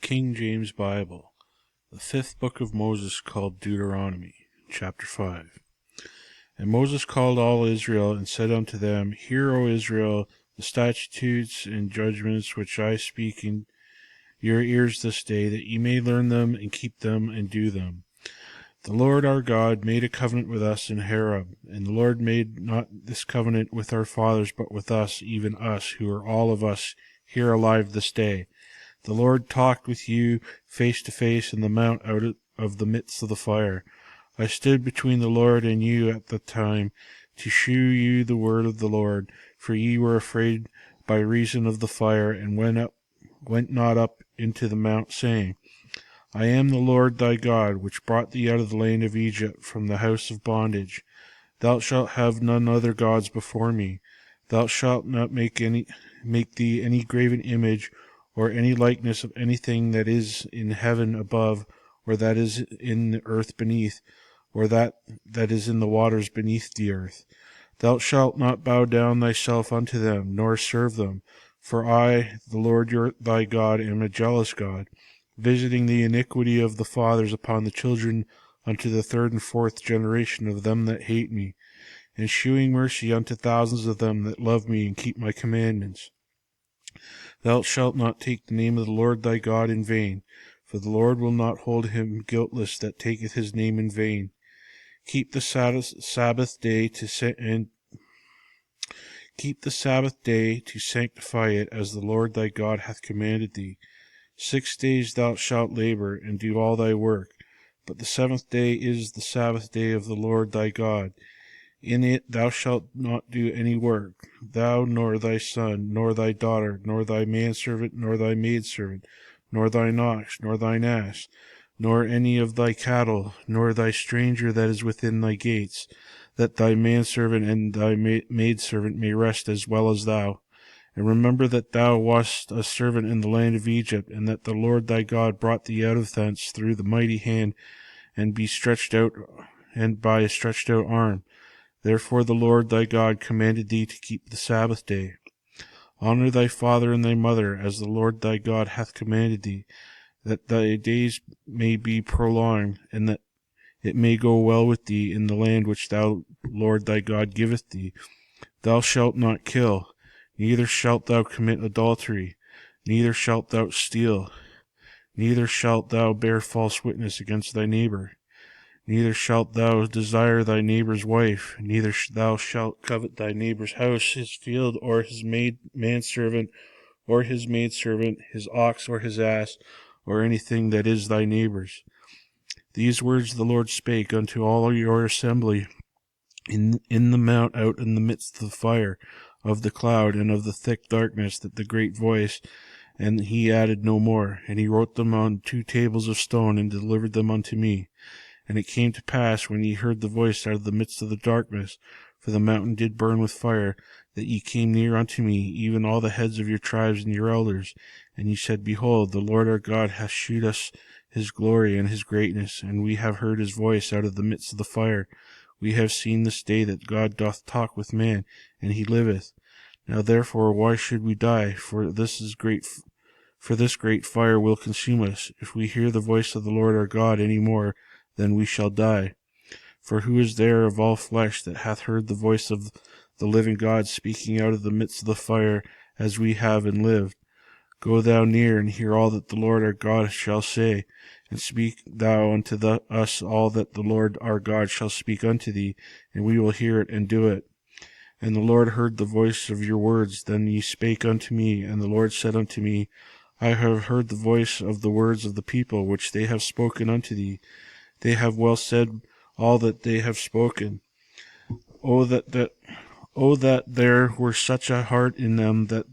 King James Bible, the fifth book of Moses, called Deuteronomy, chapter 5. And Moses called all Israel, and said unto them, Hear, O Israel, the statutes and judgments which I speak in your ears this day, that ye may learn them, and keep them, and do them. The Lord our God made a covenant with us in Horeb, and the Lord made not this covenant with our fathers, but with us, even us, who are all of us here alive this day. The Lord talked with you face to face in the mount out of the midst of the fire. I stood between the Lord and you at the time, to shew you the word of the Lord, for ye were afraid by reason of the fire, and went not up into the mount, saying, I am the Lord thy God, which brought thee out of the land of Egypt, from the house of bondage. Thou shalt have none other gods before me. Thou shalt not make thee any graven image, or any likeness of anything that is in heaven above, or that is in the earth beneath, or that is in the waters beneath the earth. Thou shalt not bow down thyself unto them, nor serve them. For I, the Lord thy God, am a jealous God, visiting the iniquity of the fathers upon the children unto the third and fourth generation of them that hate me, and shewing mercy unto thousands of them that love me and keep my commandments. Thou shalt not take the name of the Lord thy God in vain, for the Lord will not hold him guiltless that taketh his name in vain. Keep the Sabbath day to sanctify it, as the Lord thy God hath commanded thee. 6 days thou shalt labor, and do all thy work. But the seventh day is the Sabbath day of the Lord thy God. In it thou shalt not do any work, thou, nor thy son, nor thy daughter, nor thy manservant, nor thy maidservant, nor thine ox, nor thine ass, nor any of thy cattle, nor thy stranger that is within thy gates, that thy manservant and thy maidservant may rest as well as thou. And remember that thou wast a servant in the land of Egypt, and that the Lord thy God brought thee out of thence through the mighty hand, and by a stretched out arm. Therefore the Lord thy God commanded thee to keep the Sabbath day. Honor thy father and thy mother, as the Lord thy God hath commanded thee, that thy days may be prolonged, and that it may go well with thee in the land which thou, Lord thy God, giveth thee. Thou shalt not kill, neither shalt thou commit adultery, neither shalt thou steal, neither shalt thou bear false witness against thy neighbor. Neither shalt thou desire thy neighbor's wife, neither thou shalt covet thy neighbor's house, his field, or his manservant, or his maidservant, his ox, or his ass, or anything that is thy neighbor's. These words the Lord spake unto all your assembly in the mount out in the midst of the fire, of the cloud, and of the thick darkness, that the great voice, and he added no more. And he wrote them on 2 tables of stone, and delivered them unto me. And it came to pass, when ye heard the voice out of the midst of the darkness, for the mountain did burn with fire, that ye came near unto me, even all the heads of your tribes and your elders. And ye said, Behold, the Lord our God hath shewed us his glory and his greatness, and we have heard his voice out of the midst of the fire. We have seen this day that God doth talk with man, and he liveth. Now therefore why should we die? For this great fire will consume us. If we hear the voice of the Lord our God any more, then we shall die. For who is there of all flesh that hath heard the voice of the living God speaking out of the midst of the fire, as we have, and lived? Go thou near, and hear all that the Lord our God shall say, and speak thou unto us all that the Lord our God shall speak unto thee, and we will hear it and do it. And the Lord heard the voice of your words. Then ye spake unto me, and the Lord said unto me, I have heard the voice of the words of the people, which they have spoken unto thee. They have well said all that they have spoken. Oh that there were such a heart in them that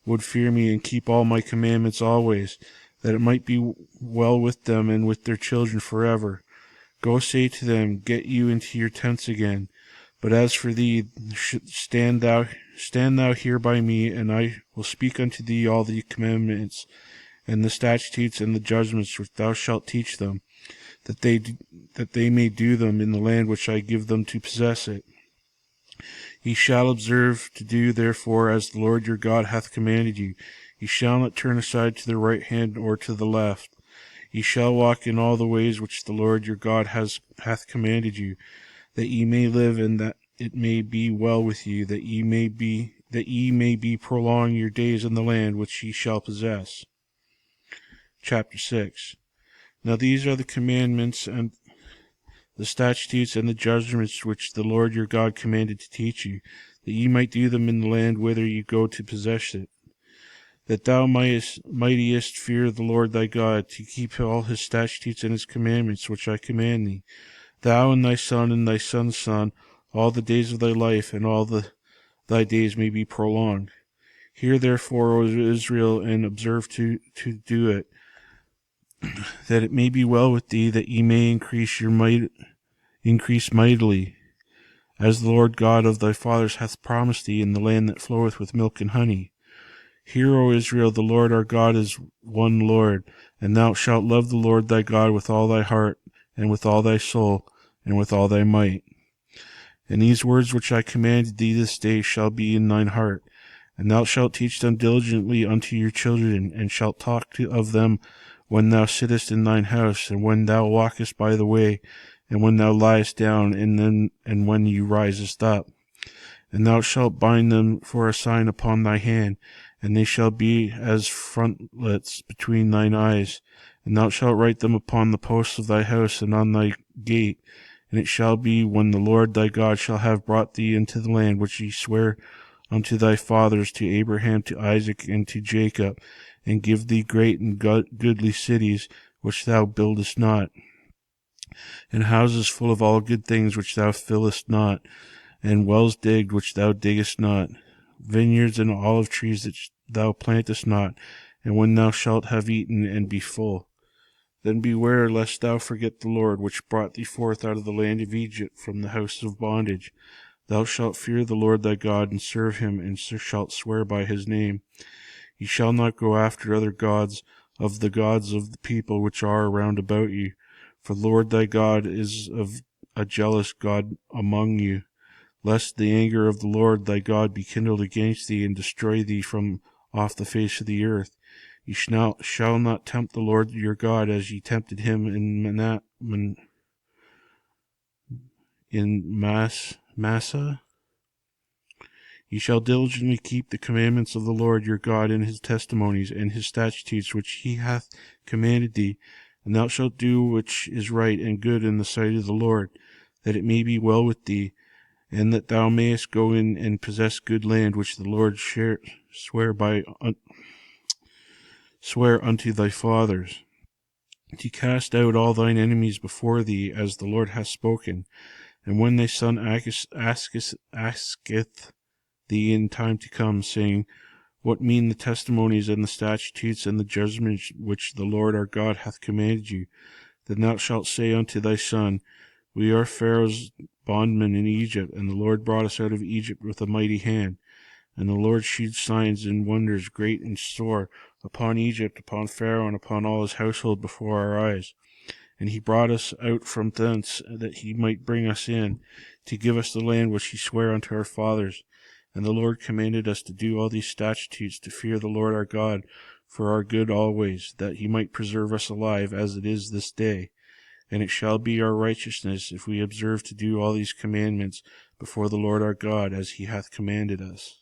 would fear me and keep all my commandments always, that it might be well with them and with their children forever. Go say to them, Get you into your tents again. But as for thee, stand thou here by me, and I will speak unto thee all the commandments, and the statutes, and the judgments which thou shalt teach them, that they may do them in the land which I give them to possess it. Ye shall observe to do therefore as the Lord your God hath commanded you. Ye shall not turn aside to the right hand or to the left. Ye shall walk in all the ways which the Lord your God hath commanded you, that ye may live, and that it may be well with you, that ye may be prolong your days in the land which ye shall possess. Chapter 6. Now these are the commandments and the statutes and the judgments which the Lord your God commanded to teach you, that ye might do them in the land whither ye go to possess it, that thou mightest fear the Lord thy God, to keep all his statutes and his commandments which I command thee, thou and thy son and thy son's son, all the days of thy life, and all thy days may be prolonged. Hear therefore, O Israel, and observe to do it, that it may be well with thee, that ye may increase mightily, as the Lord God of thy fathers hath promised thee, in the land that floweth with milk and honey. Hear, O Israel, the Lord our God is one Lord, and thou shalt love the Lord thy God with all thy heart, and with all thy soul, and with all thy might. And these words which I commanded thee this day shall be in thine heart, and thou shalt teach them diligently unto your children, and shalt talk of them when thou sittest in thine house, and when thou walkest by the way, and when thou liest down, and when you risest up. And thou shalt bind them for a sign upon thy hand, and they shall be as frontlets between thine eyes. And thou shalt write them upon the posts of thy house and on thy gate. And it shall be, when the Lord thy God shall have brought thee into the land which he sware unto thy fathers, to Abraham, to Isaac, and to Jacob, and give thee great and goodly cities, which thou buildest not, and houses full of all good things which thou fillest not, and wells digged which thou diggest not, vineyards and olive trees that thou plantest not, and when thou shalt have eaten and be full. Then beware lest thou forget the Lord, which brought thee forth out of the land of Egypt from the house of bondage. Thou shalt fear the Lord thy God, and serve him, and shalt swear by his name. Ye shall not go after other gods of the people which are round about you, for the Lord thy God is of a jealous God among you, lest the anger of the Lord thy God be kindled against thee, and destroy thee from off the face of the earth. Ye shall not tempt the Lord your God, as ye tempted him in Massa. Ye shall diligently keep the commandments of the Lord your God, and his testimonies, and his statutes which he hath commanded thee, and thou shalt do which is right and good in the sight of the Lord, that it may be well with thee, and that thou mayest go in and possess good land, which the Lord swear unto thy fathers, to cast out all thine enemies before thee, as the Lord hath spoken. And when thy son asketh thee in time to come, saying, What mean the testimonies and the statutes and the judgments which the Lord our God hath commanded you? Then thou shalt say unto thy son, We are Pharaoh's bondmen in Egypt, and the Lord brought us out of Egypt with a mighty hand. And the Lord shewed signs and wonders great and sore upon Egypt, upon Pharaoh, and upon all his household before our eyes. And he brought us out from thence, that he might bring us in, to give us the land which he sware unto our fathers. And the Lord commanded us to do all these statutes, to fear the Lord our God for our good always, that he might preserve us alive, as it is this day. And it shall be our righteousness, if we observe to do all these commandments before the Lord our God, as he hath commanded us.